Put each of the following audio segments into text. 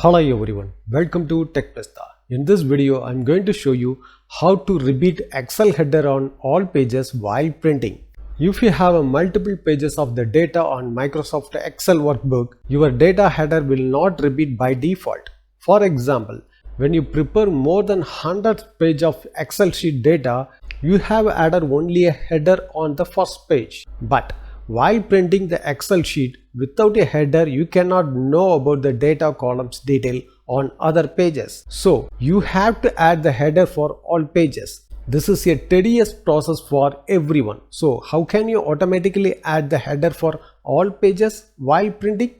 Hello everyone, welcome to TechPesta. In this video, I'm going to show you how to repeat Excel header on all pages while printing. If you have multiple pages of the data on Microsoft Excel workbook, your data header will not repeat by default. For example, when you prepare more than 100 pages of Excel sheet data, you have added only a header on the first page. But while printing the Excel sheet without a header, you cannot know about the data columns detail on other pages. So you have to add the header for all pages. This is a tedious process for everyone. So how can you automatically add the header for all pages while printing?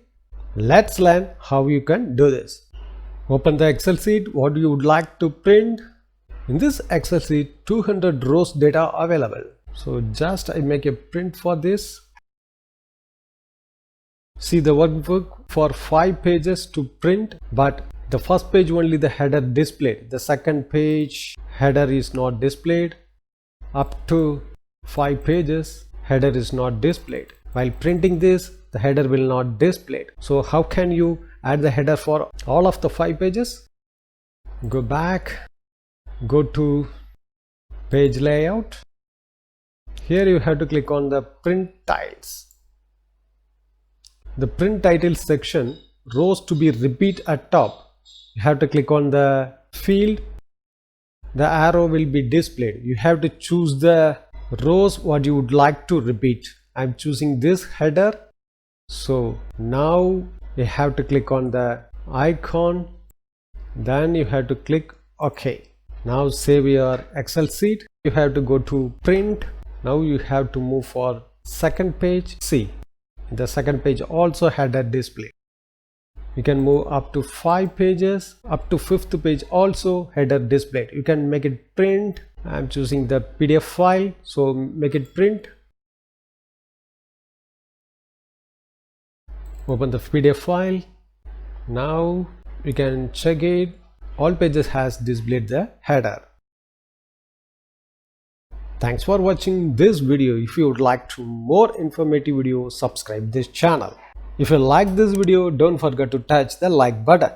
Let's learn how you can do this. Open the Excel sheet what you would like to print. In this Excel sheet, 200 rows data available. So just I make a print for this. See the workbook for 5 pages to print, but the first page only the header displayed. The second page header is not displayed. Up to 5 pages header is not displayed. While printing this, the header will not displayed. So how can you add the header for all of the 5 pages? Go back, go to page layout. Here you have to click on the print tiles. The print title section, rows to be repeat at top. You have to click on the field. The arrow will be displayed. You have to choose the rows what you would like to repeat. I'm choosing this header. So now you have to click on the icon. Then you have to click OK. Now save your Excel sheet. You have to go to print. Now you have to move for second page. See, the second page also had a display. You can move up to 5 pages, up to 5th page also header displayed. You can make it print. I'm choosing the PDF file, so make it print. Open the PDF file. Now you can check it. All pages has displayed the header. Thanks for watching this video. If you would like to more informative video, subscribe this channel. If you like this video, don't forget to touch the like button.